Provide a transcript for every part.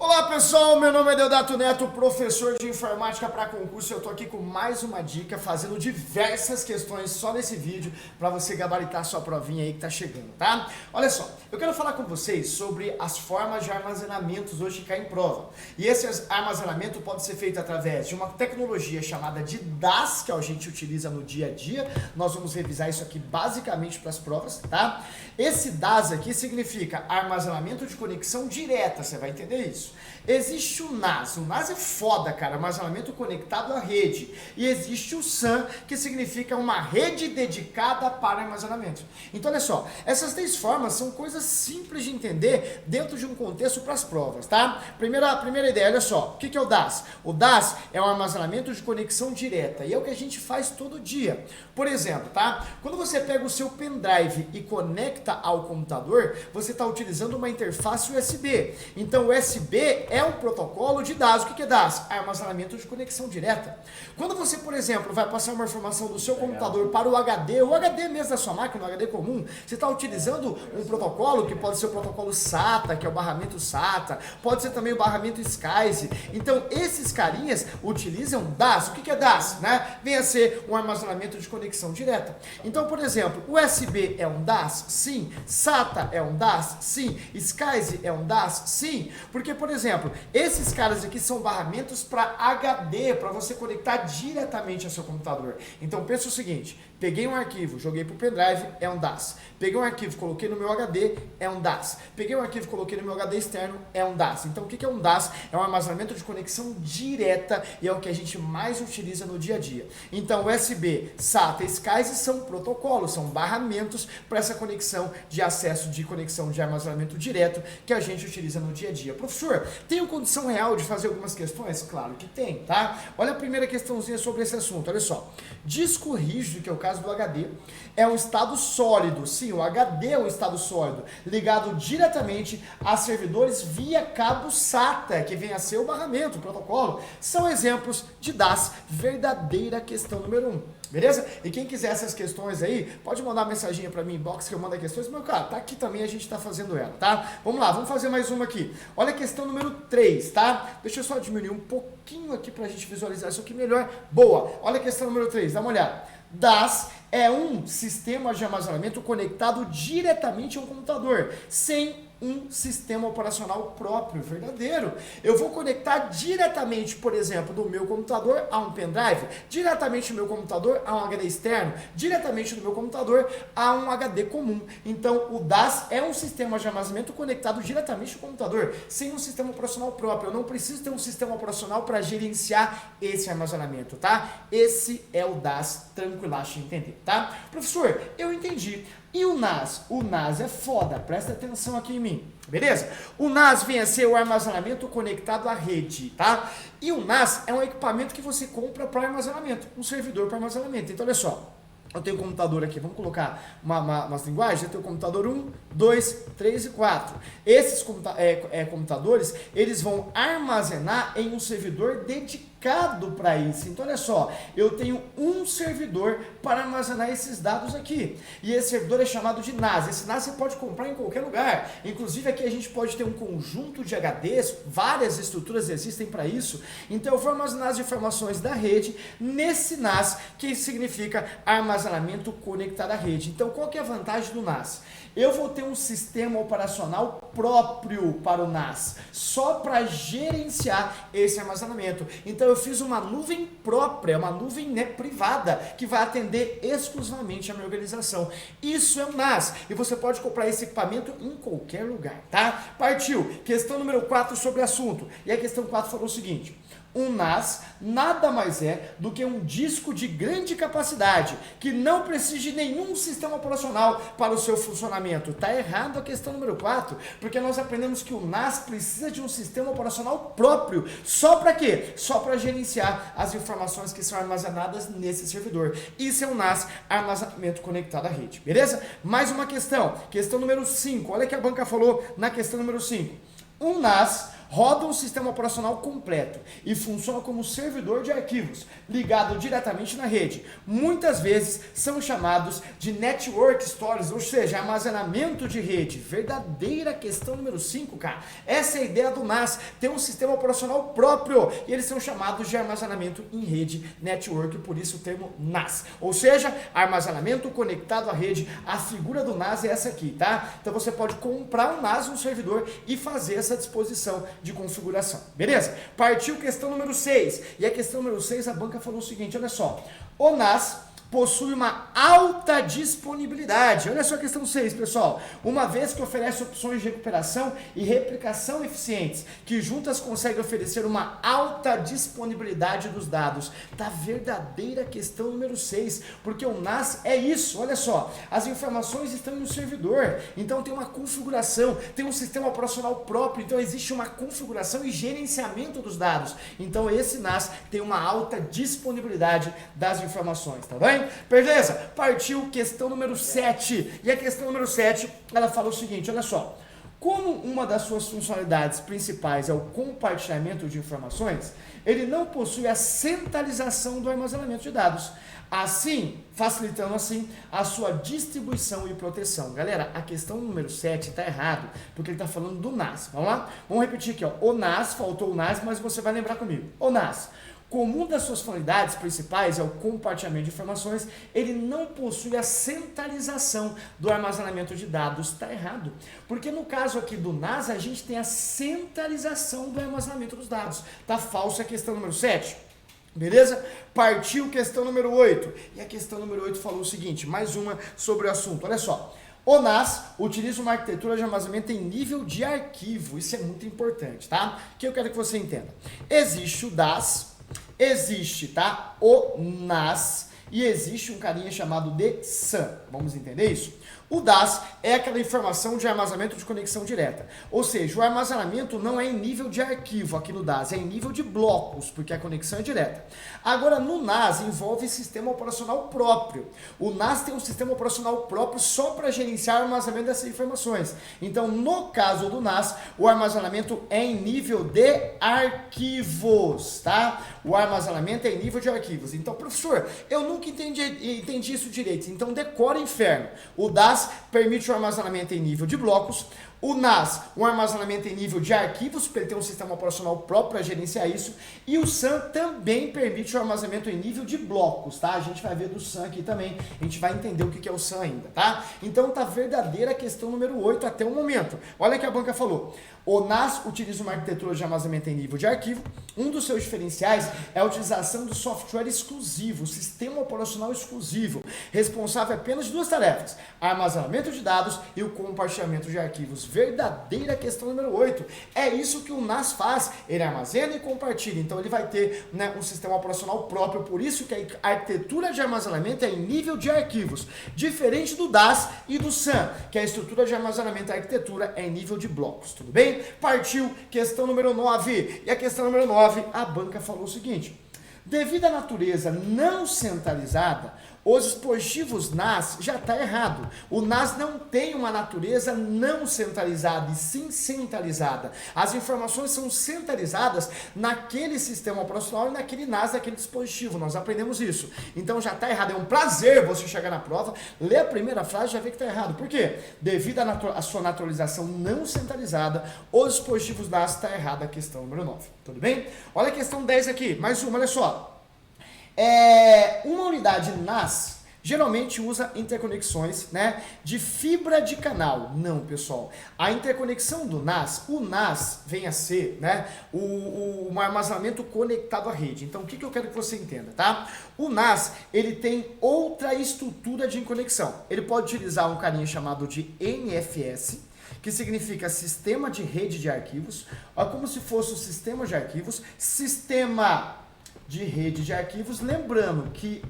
Olá pessoal, meu nome é Deodato Neto, professor de informática para concurso. Eu tô aqui com mais uma dica, fazendo diversas questões só nesse vídeo para você gabaritar sua provinha aí que tá chegando, tá? Olha só, eu quero falar com vocês sobre as formas de armazenamentos hoje que caem em prova. E esse armazenamento pode ser feito através de uma tecnologia chamada de DAS, que a gente utiliza no dia a dia. Nós vamos revisar isso aqui basicamente para as provas, tá? Esse DAS aqui significa armazenamento de conexão direta, você vai entender isso. Existe o NAS é foda, cara, armazenamento conectado à rede. E existe o SAN, que significa uma rede dedicada para armazenamento. Então olha só, essas três formas são coisas simples de entender dentro de um contexto para as provas, tá? Primeira ideia, olha só, o que é o DAS? O DAS é um armazenamento de conexão direta e é o que a gente faz todo dia. Por exemplo, tá? Quando você pega o seu pendrive e conecta ao computador, você está utilizando uma interface USB. Então o USB é um protocolo de DAS. O que é DAS? Armazenamento de conexão direta. Quando você, por exemplo, vai passar uma informação do seu computador para o HD mesmo da sua máquina, o HD comum, você está utilizando um protocolo que pode ser o protocolo SATA, que é o barramento SATA, pode ser também o barramento SCSI. Então, esses carinhas utilizam DAS. O que é DAS? Né? Vem a ser um armazenamento de conexão direta. Então, por exemplo, USB é um DAS? Sim. SATA é um DAS? Sim. SCSI é um DAS? Sim. Porque, por exemplo, esses caras aqui são barramentos para HD, para você conectar diretamente ao seu computador. Então pensa o seguinte, peguei um arquivo, joguei para o pendrive, é um DAS. Peguei um arquivo, coloquei no meu HD, é um DAS. Peguei um arquivo, coloquei no meu HD externo, é um DAS. Então o que é um DAS? É um armazenamento de conexão direta e é o que a gente mais utiliza no dia a dia. Então USB, SATA e SCSI são protocolos, são barramentos para essa conexão de acesso de conexão de armazenamento direto que a gente utiliza no dia a dia. Professor, tenho condição real de fazer algumas questões? Claro que tem, tá? Olha a primeira questãozinha sobre esse assunto, olha só. Disco rígido, que é o caso do HD, é um estado sólido. Sim, o HD é um estado sólido, ligado diretamente a servidores via cabo SATA, que vem a ser o barramento, o protocolo. São exemplos de DAS, verdadeira questão número 1. Beleza? E quem quiser essas questões aí, pode mandar uma mensaginha pra mim, inbox, que eu mando questões. Meu cara, tá aqui também, a gente tá fazendo ela, tá? Vamos lá, vamos fazer mais uma aqui. Olha a questão número 3, tá? Deixa eu só diminuir um pouquinho aqui pra gente visualizar isso aqui melhor. Boa! Olha a questão número 3, dá uma olhada. DAS é um sistema de armazenamento conectado diretamente a um computador, sem um sistema operacional próprio, verdadeiro. Eu vou conectar diretamente, por exemplo, do meu computador a um pendrive, diretamente do meu computador a um HD externo, diretamente do meu computador a um HD comum. Então, o DAS é um sistema de armazenamento conectado diretamente ao computador, sem um sistema operacional próprio. Eu não preciso ter um sistema operacional para gerenciar esse armazenamento, tá? Esse é o DAS, tranquilaço de entender, tá? Professor, eu entendi. E o NAS? O NAS é foda, presta atenção aqui em mim, beleza? O NAS vem a ser o armazenamento conectado à rede, tá? E o NAS é um equipamento que você compra para armazenamento, um servidor para armazenamento. Então olha só, eu tenho um computador aqui, vamos colocar umas linguagens, eu tenho o computador 1, 2, 3 e 4. Esses computadores, eles vão armazenar em um servidor dedicado para isso. Então olha só, eu tenho um servidor para armazenar esses dados aqui. E esse servidor é chamado de NAS. Esse NAS você pode comprar em qualquer lugar. Inclusive aqui a gente pode ter um conjunto de HDs, várias estruturas existem para isso. Então eu vou armazenar as informações da rede nesse NAS, que significa armazenamento conectado à rede. Então qual que é a vantagem do NAS? Eu vou ter um sistema operacional próprio para o NAS, só para gerenciar esse armazenamento. Então eu fiz uma nuvem própria, uma nuvem privada, que vai atender exclusivamente a minha organização. Isso é um NAS, e você pode comprar esse equipamento em qualquer lugar, tá? Partiu! Questão número 4 sobre o assunto. E a questão 4 falou o seguinte: um NAS nada mais é do que um disco de grande capacidade, que não precisa de nenhum sistema operacional para o seu funcionamento. Está errado a questão número 4, porque nós aprendemos que o NAS precisa de um sistema operacional próprio. Só para quê? Só para gerenciar as informações que são armazenadas nesse servidor. Isso é um NAS, armazenamento conectado à rede. Beleza? Mais uma questão. Questão número 5. Olha o que a banca falou na questão número 5. Um NAS roda um sistema operacional completo e funciona como servidor de arquivos, ligado diretamente na rede. Muitas vezes são chamados de Network Storage, ou seja, armazenamento de rede. Verdadeira questão número 5, cara. Essa é a ideia do NAS, ter um sistema operacional próprio, e eles são chamados de armazenamento em rede, network, por isso o termo NAS. Ou seja, armazenamento conectado à rede. A figura do NAS é essa aqui, tá? Então você pode comprar um NAS, um servidor, e fazer essa disposição de configuração. Beleza? Partiu questão número 6. E a questão número 6, a banca falou o seguinte, olha só. O NAS possui uma alta disponibilidade. Olha só a questão 6, pessoal. Uma vez que oferece opções de recuperação e replicação eficientes, que juntas conseguem oferecer uma alta disponibilidade dos dados. Tá verdadeira questão número 6, porque o NAS é isso. Olha só, as informações estão no servidor, então tem uma configuração, tem um sistema operacional próprio, então existe uma configuração e gerenciamento dos dados. Então esse NAS tem uma alta disponibilidade das informações, tá bem? Beleza? Partiu questão número 7. E a questão número 7, ela fala o seguinte, olha só. Como uma das suas funcionalidades principais é o compartilhamento de informações, ele não possui a centralização do armazenamento de dados. Assim, facilitando assim a sua distribuição e proteção. Galera, a questão número 7 está errado, porque ele está falando do NAS. Vamos lá? Vamos repetir aqui, ó. O NAS, faltou o NAS, mas você vai lembrar comigo. O NAS. Como uma das suas finalidades principais é o compartilhamento de informações, ele não possui a centralização do armazenamento de dados. Está errado. Porque no caso aqui do NAS, a gente tem a centralização do armazenamento dos dados. Está falsa a questão número 7. Beleza? Partiu questão número 8. E a questão número 8 falou o seguinte, mais uma sobre o assunto. Olha só. O NAS utiliza uma arquitetura de armazenamento em nível de arquivo. Isso é muito importante, tá? Que eu quero que você entenda. Existe o DAS, existe, tá? O NAS e existe um carinha chamado de SAN. Vamos entender isso? O DAS é aquela informação de armazenamento de conexão direta. Ou seja, o armazenamento não é em nível de arquivo aqui no DAS, é em nível de blocos, porque a conexão é direta. Agora, no NAS envolve sistema operacional próprio. O NAS tem um sistema operacional próprio só para gerenciar o armazenamento dessas informações. Então, no caso do NAS, o armazenamento é em nível de arquivos, tá? O armazenamento é em nível de arquivos. Então, professor, eu nunca entendi isso direito. Então, decora inferno. O DAS permite o armazenamento em nível de blocos. O NAS, um armazenamento em nível de arquivos, porque ele tem um sistema operacional próprio para gerenciar isso. E o SAN também permite o armazenamento em nível de blocos, tá? A gente vai ver do SAN aqui também. A gente vai entender o que é o SAN ainda, tá? Então tá verdadeira a questão número 8 até o momento. Olha o que a banca falou. O NAS utiliza uma arquitetura de armazenamento em nível de arquivo. Um dos seus diferenciais é a utilização do software exclusivo, sistema operacional exclusivo, responsável apenas de duas tarefas: armazenamento de dados e o compartilhamento de arquivos. Verdadeira questão número 8. É isso que o NAS faz. Ele armazena e compartilha. Então ele vai ter, né, um sistema operacional próprio. Por isso que a arquitetura de armazenamento é em nível de arquivos. Diferente do DAS e do SAN, que a estrutura de armazenamento, a arquitetura é em nível de blocos. Tudo bem? Partiu questão número 9. E a questão número 9, a banca falou o seguinte. Devido à natureza não centralizada, os dispositivos NAS já está errado. O NAS não tem uma natureza não centralizada, e sim centralizada. As informações são centralizadas naquele sistema operacional e naquele NAS, daquele dispositivo. Nós aprendemos isso. Então já está errado. É um prazer você chegar na prova, ler a primeira frase e já ver que está errado. Por quê? Devido à sua naturalização não centralizada, os dispositivos NAS está errado a questão número 9. Tudo bem? Olha a questão 10 aqui. Mais uma, olha só. Uma unidade NAS geralmente usa interconexões, né, de fibra de canal. Não, pessoal. A interconexão do NAS, o NAS vem a ser, né, um armazenamento conectado à rede. Então, o que eu quero que você entenda, tá? O NAS, ele tem outra estrutura de conexão. Ele pode utilizar um carinha chamado de NFS, que significa Sistema de Rede de Arquivos, como se fosse o sistema de arquivos, sistema de rede de arquivos, lembrando que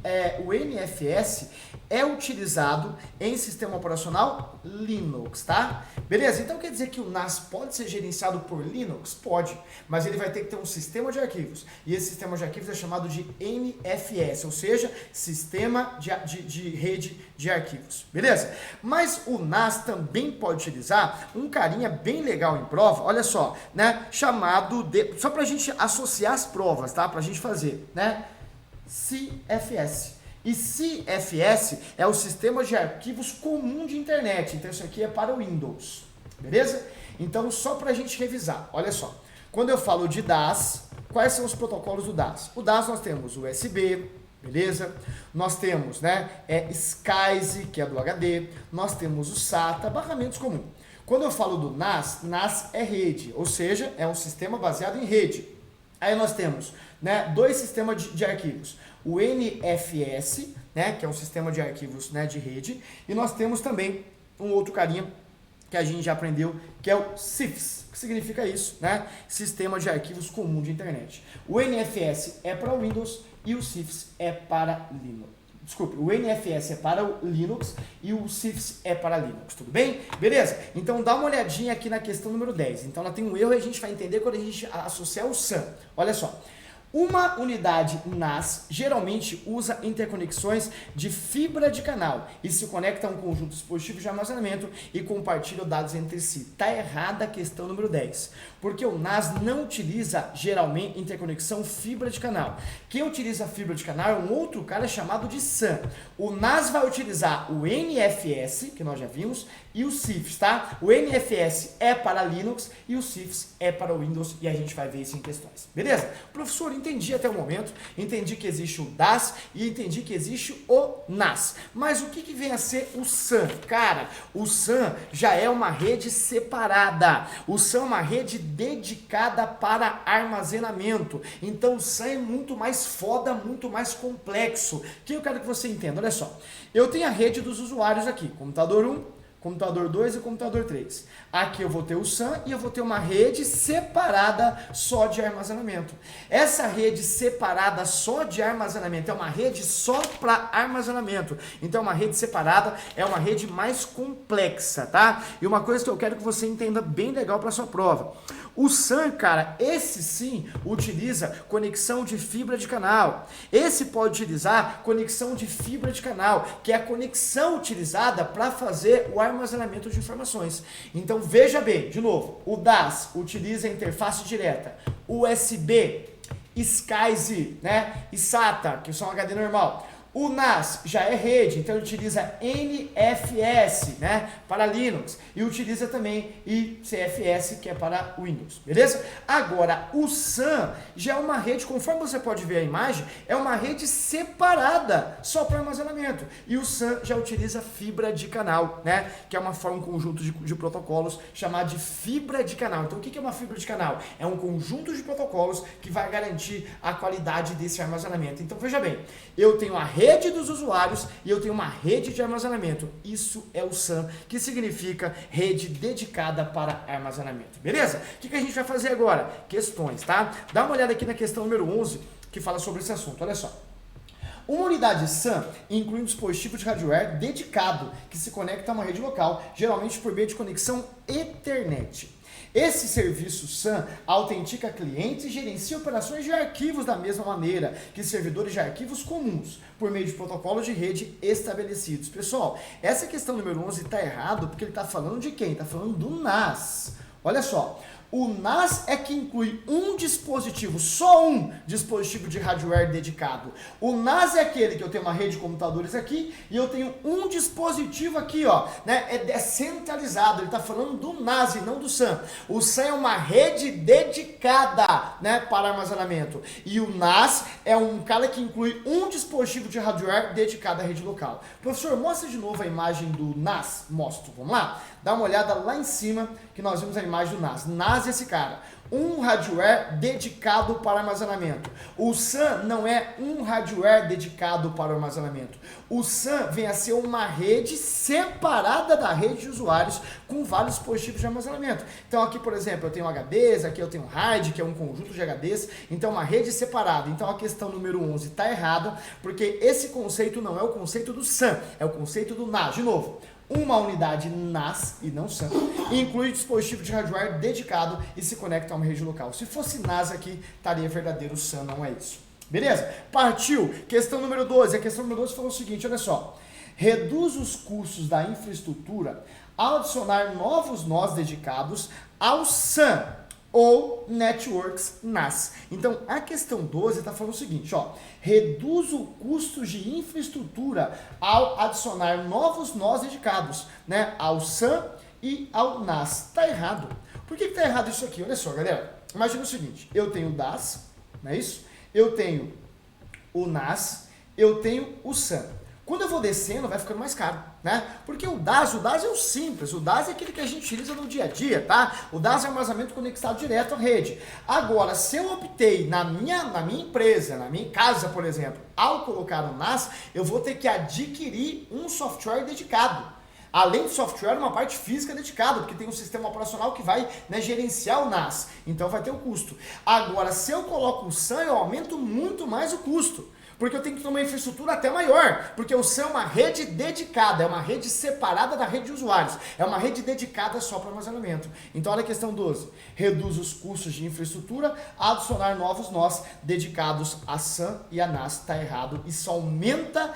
o NFS é utilizado em sistema operacional Linux, tá? Beleza? Então quer dizer que o NAS pode ser gerenciado por Linux? Pode, mas ele vai ter que ter um sistema de arquivos, e esse sistema de arquivos é chamado de NFS, ou seja, Sistema de Rede de Arquivos, beleza? Mas o NAS também pode utilizar um carinha bem legal em prova, olha só, né, chamado de, só pra gente associar as provas, tá, pra gente fazer, né, CFS. E CFS é o Sistema de Arquivos Comum de Internet, então isso aqui é para o Windows, beleza? Então só pra gente revisar, olha só, quando eu falo de DAS, quais são os protocolos do DAS? O DAS nós temos o USB, beleza? Nós temos, né, SCSI, que é do HD, nós temos o SATA, barramentos comuns. Quando eu falo do NAS, NAS é rede, ou seja, é um sistema baseado em rede. Aí nós temos, né, dois sistemas de arquivos, o NFS, né, que é um sistema de arquivos, né, de rede, e nós temos também um outro carinha que a gente já aprendeu, que é o CIFS. O que significa isso, né? Sistema de Arquivos Comum de Internet. O NFS é para o Windows e o CIFS é para Linux. Desculpe, o NFS é para o Linux e o CIFS é para Linux, tudo bem? Beleza? Então dá uma olhadinha aqui na questão número 10. Então ela tem um erro e a gente vai entender quando a gente associar o SAN. Olha só. Uma unidade NAS geralmente usa interconexões de fibra de canal e se conecta a um conjunto de dispositivos de armazenamento e compartilha dados entre si. Está errada a questão número 10, porque o NAS não utiliza geralmente interconexão fibra de canal. Quem utiliza fibra de canal é um outro cara chamado de SAN. O NAS vai utilizar o NFS, que nós já vimos, e o CIFS, tá? O NFS é para Linux e o CIFS é para o Windows e a gente vai ver isso em questões. Beleza? Professor, entendi até o momento, entendi que existe o DAS e entendi que existe o NAS. Mas o que vem a ser o SAN? Cara, o SAN já é uma rede separada. O SAN é uma rede dedicada para armazenamento. Então o SAN é muito mais foda, muito mais complexo. O que eu quero que você entenda? Olha só, eu tenho a rede dos usuários aqui, computador 1, computador 2 e computador 3. Aqui eu vou ter o SAN e eu vou ter uma rede separada só de armazenamento. Essa rede separada só de armazenamento é uma rede só para armazenamento. Então uma rede separada é uma rede mais complexa, tá? E uma coisa que eu quero que você entenda bem legal para sua prova. O SAN, cara, esse sim utiliza conexão de fibra de canal. Esse pode utilizar conexão de fibra de canal, que é a conexão utilizada para fazer o armazenamento de informações. Então veja bem, de novo, o DAS utiliza a interface direta, USB, SCSI, né, e SATA, que são HD normal. O NAS já é rede, então ele utiliza NFS, né, para Linux, e utiliza também ICFS, que é para Windows, beleza? Agora, o SAN já é uma rede, conforme você pode ver a imagem, é uma rede separada, só para armazenamento. E o SAN já utiliza fibra de canal, né, que é uma forma, um conjunto de protocolos chamado de fibra de canal. Então, o que é uma fibra de canal? É um conjunto de protocolos que vai garantir a qualidade desse armazenamento. Então, veja bem, eu tenho a rede dos usuários e eu tenho uma rede de armazenamento. Isso é o SAN, que significa rede dedicada para armazenamento. Beleza? O que a gente vai fazer agora? Questões, tá? Dá uma olhada aqui na questão número 11, que fala sobre esse assunto. Olha só. Uma unidade SAN inclui um dispositivo de hardware dedicado que se conecta a uma rede local, geralmente por meio de conexão Ethernet. Esse serviço SAN autentica clientes e gerencia operações de arquivos da mesma maneira que servidores de arquivos comuns, por meio de protocolos de rede estabelecidos. Pessoal, essa questão número 11 está errado porque ele está falando de quem? Está falando do NAS. Olha só. O NAS é que inclui um dispositivo, só um dispositivo de hardware dedicado. O NAS é aquele que eu tenho uma rede de computadores aqui e eu tenho um dispositivo aqui, ó, né? É centralizado, ele está falando do NAS e não do SAN. O SAN é uma rede dedicada, né, para armazenamento. E o NAS é um cara que inclui um dispositivo de hardware dedicado à rede local. Professor, mostra de novo a imagem do NAS. Mostro, vamos lá? Dá uma olhada lá em cima que nós vimos a imagem do NAS. NAS é esse cara. um hardware dedicado para armazenamento. O SAN não é um hardware dedicado para armazenamento. O SAN vem a ser uma rede separada da rede de usuários com vários dispositivos de armazenamento. Então aqui, por exemplo, eu tenho HDs, aqui eu tenho RAID, que é um conjunto de HDs, então uma rede separada. Então a questão número 11 está errada, porque esse conceito não é o conceito do SAN, é o conceito do NAS. De novo, uma unidade NAS e não SAN inclui dispositivo de hardware dedicado e se conecta a uma rede local. Se fosse NAS aqui, estaria verdadeiro SAN, não é isso. Beleza? Partiu. Questão número 12. A questão número 12 falou o seguinte, olha só. Reduz os custos da infraestrutura ao adicionar novos nós dedicados ao SAN ou Networks NAS. Então, a questão 12 está falando o seguinte, ó, reduz o custo de infraestrutura ao adicionar novos nós dedicados, né, ao SAN e ao NAS. Tá errado. Por que está errado isso aqui? Olha só, galera. Imagina o seguinte, eu tenho o DAS, não é isso? Eu tenho o NAS, eu tenho o SAN. Quando eu vou descendo, vai ficando mais caro, né? Porque o DAS é o simples, o DAS é aquele que a gente utiliza no dia a dia, tá? O DAS é armazenamento conectado direto à rede. Agora, se eu optei na minha empresa, na minha casa, por exemplo, ao colocar o NAS, eu vou ter que adquirir um software dedicado. Além do software, uma parte física dedicada, porque tem um sistema operacional que vai, né, gerenciar o NAS. Então vai ter o custo. Agora, se eu coloco o SAN, eu aumento muito mais o custo. Porque eu tenho que ter uma infraestrutura até maior, porque o SAN é uma rede dedicada, é uma rede separada da rede de usuários, é uma rede dedicada só para armazenamento. Então olha a questão 12, reduz os custos de infraestrutura a adicionar novos nós dedicados a SAN e a NAS, está errado, isso aumenta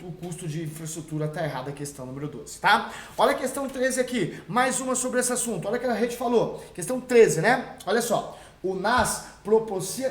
o custo de infraestrutura, está errado a questão número 12, tá? Olha a questão 13 aqui, mais uma sobre esse assunto, olha o que a rede falou, questão 13, né? Olha só. O NAS propicia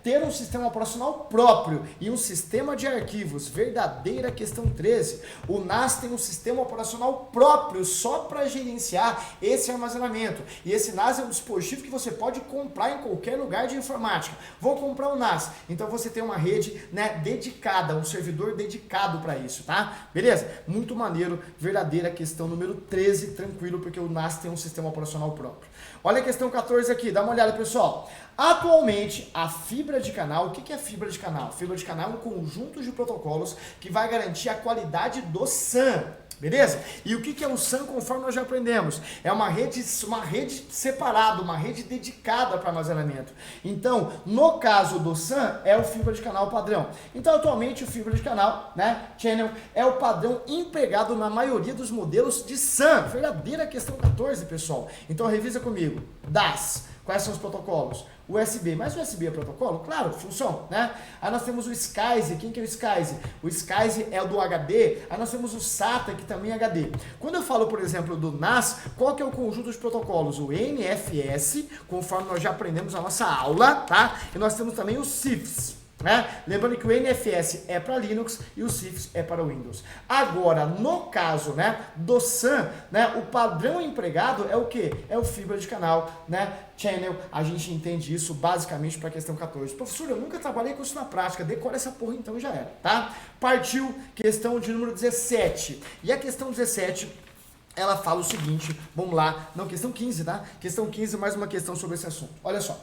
ter um sistema operacional próprio e um sistema de arquivos. Verdadeira questão 13. O NAS tem um sistema operacional próprio só para gerenciar esse armazenamento. E esse NAS é um dispositivo que você pode comprar em qualquer lugar de informática. Vou comprar o NAS. Então você tem uma rede, né, dedicada, um servidor dedicado para isso, tá? Beleza? Muito maneiro. Verdadeira questão número 13. Tranquilo, porque o NAS tem um sistema operacional próprio. Olha a questão 14 aqui, dá uma olhada, pessoal. Atualmente, a fibra de canal, o que é fibra de canal? Fibra de canal é um conjunto de protocolos que vai garantir a qualidade do SAN. Beleza? E o que é o SAN, conforme nós já aprendemos? É uma rede separada, uma rede dedicada para armazenamento. Então, no caso do SAN, é o fibra de canal padrão. Então, atualmente, o fibra de canal, né, channel, é o padrão empregado na maioria dos modelos de SAN. Verdadeira questão 14, pessoal. Então, revisa comigo. DAS. Quais são os protocolos? USB, mas o USB é protocolo? Claro, funciona, né? Aí nós temos o SCSI, quem que é o SCSI? O SCSI é o do HD, aí nós temos o SATA, que também é HD. Quando eu falo, por exemplo, do NAS, qual que é o conjunto de protocolos? O NFS, conforme nós já aprendemos na nossa aula, tá? E nós temos também o CIFS. Né? Lembrando que o NFS é para Linux e o CIFS é para Windows. Agora, no caso, né, do SAN, né, o padrão empregado é o que? É o fibra de canal, né, channel. A gente entende isso basicamente para a questão 14. Professor, eu nunca trabalhei com isso na prática. Decora essa porra então e já era, tá? Partiu questão de número 17. E a questão 17... ela fala o seguinte, vamos lá, não, questão 15, tá? Questão 15, mais uma questão sobre esse assunto. Olha só,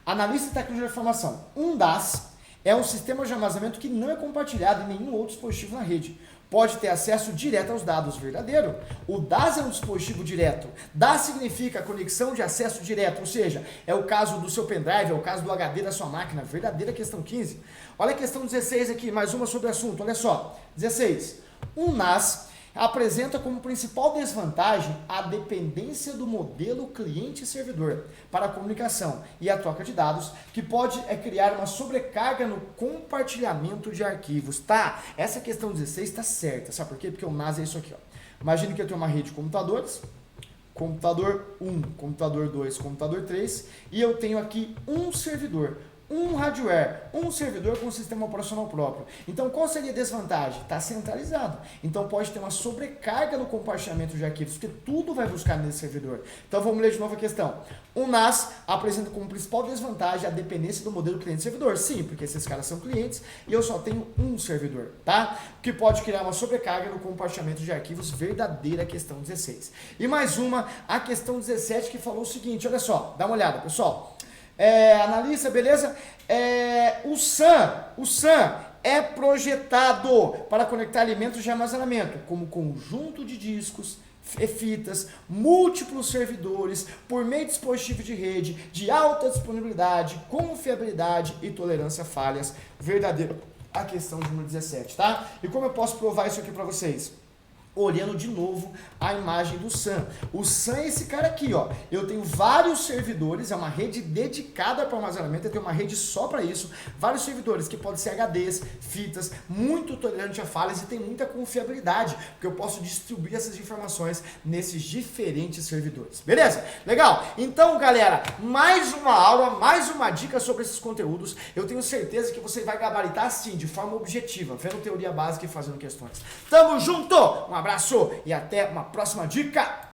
analista técnico de informação, um DAS é um sistema de armazenamento que não é compartilhado em nenhum outro dispositivo na rede. Pode ter acesso direto aos dados, verdadeiro. O DAS é um dispositivo direto. DAS significa conexão de acesso direto, ou seja, é o caso do seu pendrive, é o caso do HD da sua máquina. Verdadeira questão 15. Olha a questão 16 aqui, mais uma sobre o assunto. Olha só, 16. Um NAS apresenta como principal desvantagem a dependência do modelo cliente-servidor para a comunicação e a troca de dados, que pode criar uma sobrecarga no compartilhamento de arquivos. Tá, essa questão 16 está certa, sabe por quê? Porque o NAS é isso aqui, ó. Imagina que eu tenho uma rede de computadores, computador 1, computador 2, computador 3, e eu tenho aqui um servidor. um hardware, um servidor com um sistema operacional próprio. Então, qual seria a desvantagem? Está centralizado. Então, pode ter uma sobrecarga no compartilhamento de arquivos, porque tudo vai buscar nesse servidor. Então, vamos ler de novo a questão. O NAS apresenta como principal desvantagem a dependência do modelo cliente-servidor. Sim, porque esses caras são clientes e eu só tenho um servidor, tá? O que pode criar uma sobrecarga no compartilhamento de arquivos, verdadeira questão 16. E mais uma, a questão 17, que falou o seguinte, olha só, dá uma olhada, pessoal. Analista, beleza? O SAN é projetado para conectar elementos de armazenamento, como conjunto de discos, fitas, múltiplos servidores, por meio de dispositivo de rede, de alta disponibilidade, confiabilidade e tolerância a falhas. Verdadeiro. A questão de número 17, tá? E como eu posso provar isso aqui para vocês? Olhando de novo a imagem do SAN. O SAN é esse cara aqui, ó. Eu tenho vários servidores, é uma rede dedicada para armazenamento, eu tenho uma rede só para isso. Vários servidores que podem ser HDs, fitas, muito tolerante a falhas e tem muita confiabilidade, porque eu posso distribuir essas informações nesses diferentes servidores. Beleza? Legal? Então, galera, mais uma aula, mais uma dica sobre esses conteúdos. Eu tenho certeza que você vai gabaritar assim, de forma objetiva, vendo teoria básica e fazendo questões. Tamo junto! Um abraço e até uma próxima dica!